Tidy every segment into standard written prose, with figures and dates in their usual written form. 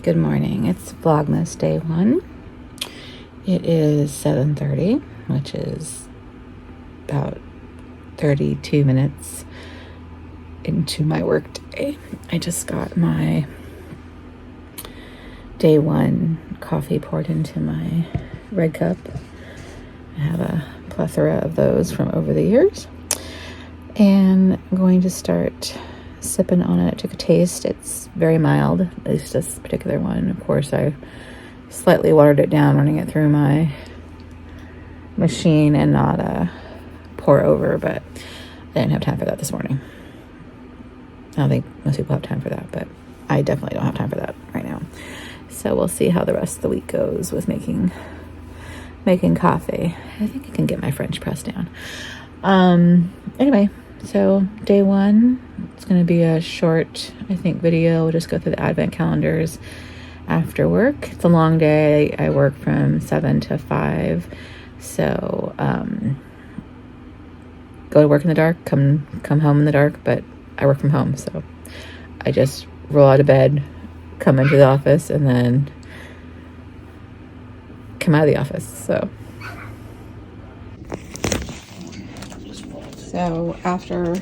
Good morning. It's Vlogmas day 1. It is 7:30, which is about 32 minutes into my work day. I just got my day 1 coffee poured into my red cup. I have a plethora of those from over the years, and I'm going to start sipping on it. I took a taste. It's very mild, at least this particular one. Of course, I slightly watered it down, running it through my machine and not pour over, but I didn't have time for that this morning. I don't think most people have time for that, but I definitely don't have time for that right now. So we'll see how the rest of the week goes with making coffee. I think I can get my French press down. Anyway, so day 1, it's going to be a short, I think, video. We'll just go through the advent calendars after work. It's a long day. I work from 7 to 5. So, go to work in the dark, come home in the dark, but I work from home. So I just roll out of bed, come into the office, and then come out of the office. So after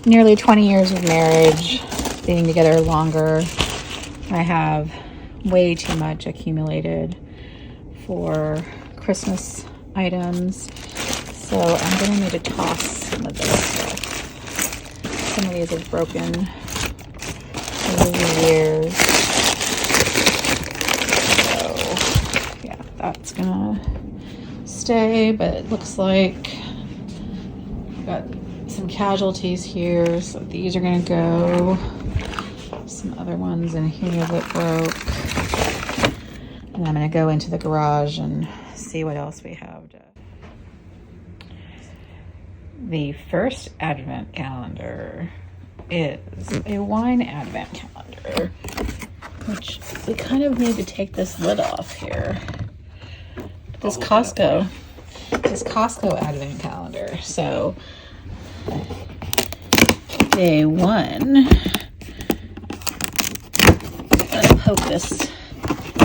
nearly 20 years of marriage, being together longer, I have way too much accumulated for Christmas items. So I'm going to need to toss some of this stuff. Some of these have broken over the years. So yeah, that's going to stay, but it looks like got some casualties here, so these are gonna go. Some other ones in here that broke, and I'm gonna go into the garage and see what else we have. The first advent calendar is a wine advent calendar, which we kind of need to take this lid off here. This Costco advent calendar. So day 1, I'm gonna poke this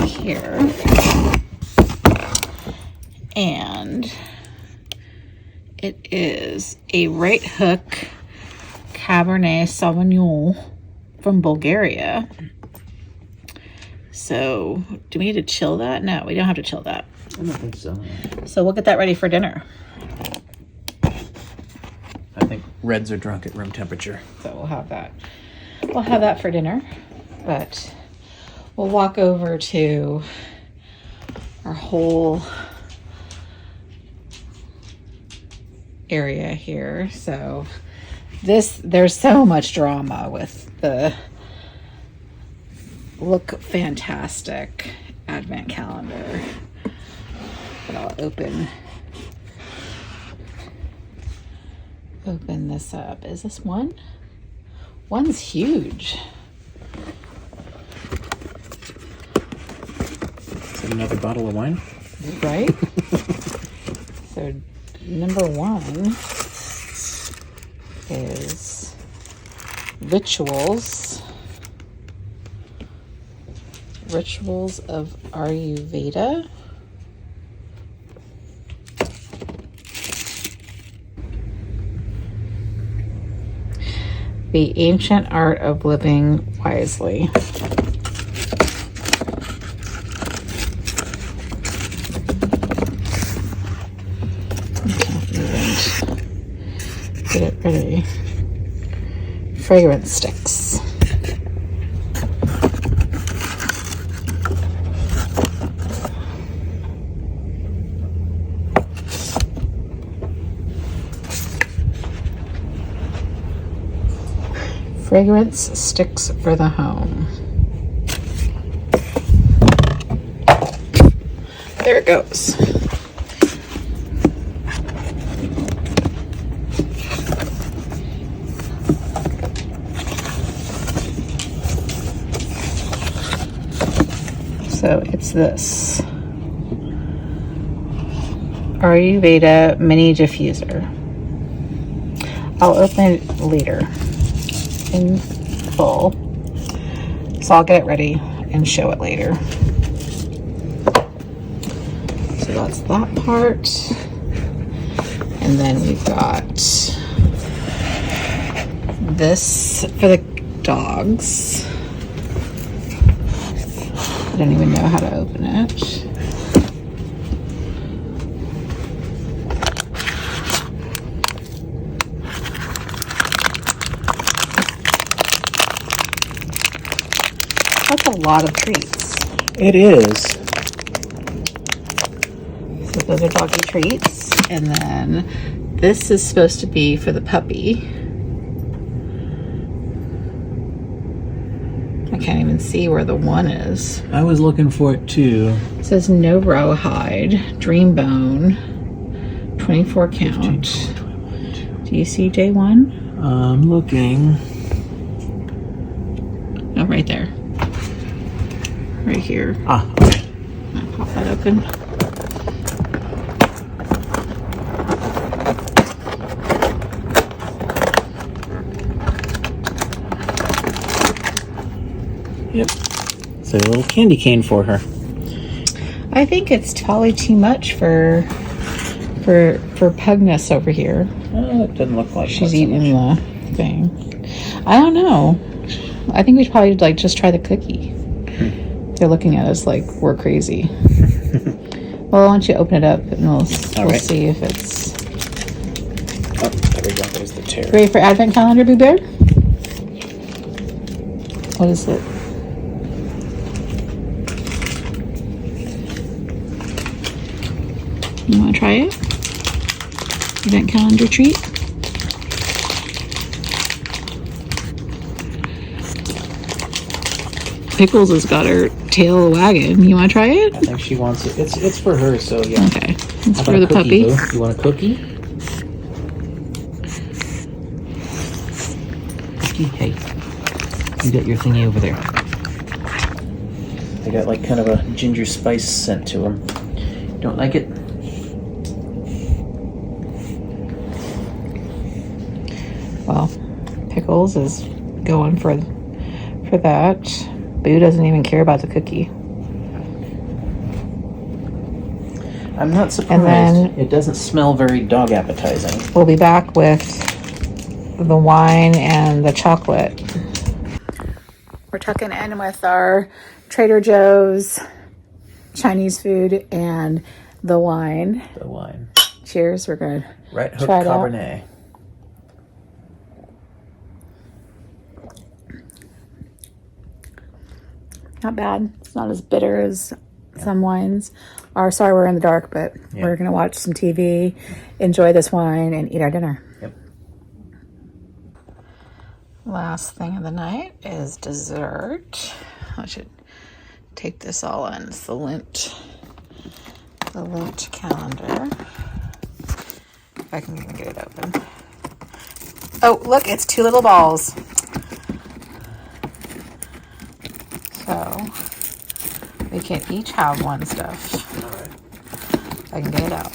here, and it is a right hook Cabernet Sauvignon from Bulgaria. So do we need to chill that? No, we don't have to chill that. I don't think so. So we'll get that ready for dinner. I think reds are drunk at room temperature. So we'll have that. We'll have that for dinner. But we'll walk over to our whole area here. So there's so much drama with the look fantastic advent calendar. But I'll open this up. Is this one? One's huge. Is it another bottle of wine? Right? So number 1 is Rituals of Ayurveda. The Ancient Art of Living Wisely. Get it ready. Fragrance sticks. Fragrance sticks for the home. There it goes. So it's this Ayurveda mini diffuser. I'll open it later in full. So I'll get it ready and show it later. So that's that part. And then we've got this for the dogs. I don't even know how to open it. That's a lot of treats. It is. So those are doggy treats. And then this is supposed to be for the puppy. I can't even see where the one is. I was looking for it too. It says no rawhide, dream bone, 24 count. 15, Do you see J1? I'm looking. Oh, right there. Right here. Ah, okay. I'll pop that open. Yep. It's a little candy cane for her. I think it's probably too much for Pugness over here. Oh, it doesn't look like She's so eating much. the thing. I don't know. I think we should probably like just try the cookie. They're looking at us like we're crazy. Well, why don't you open it up and we'll right. see if it's... Oh, there we go. There's the tear. Ready for advent calendar, Boo Bear? What is it? You want to try it? Advent calendar treat? Pickles has got her tail wagging. You want to try it? I think she wants it. It's for her, so yeah. Okay. It's How for about the a cookie, puppy. Boo? You want a cookie? Cookie, hey. You got your thingy over there. They got like kind of a ginger spice scent to them. Don't like it? Well, Pickles is going for that. Boo doesn't even care about the cookie. I'm not surprised. And then it doesn't smell very dog appetizing. we'll be back with the wine and the chocolate. We're tucking in with our Trader Joe's Chinese food and the wine. The wine. Cheers. We're going to Right Hook try it out. Cabernet. Not bad. It's not as bitter as some wines are. Sorry, we're in the dark, but we're going to watch some TV, enjoy this wine, and eat our dinner. Yep. Last thing of the night is dessert. I should take this all in. It's the Lent calendar. If I can even get it open. Oh, look, it's two little balls. So we can each have one stuff. All right. I can get it out.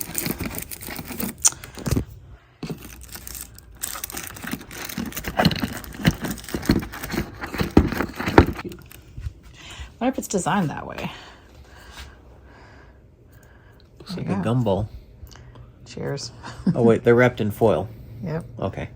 What if it's designed that way? It's like a gumball. Cheers. Oh wait, they're wrapped in foil. Yep. Okay.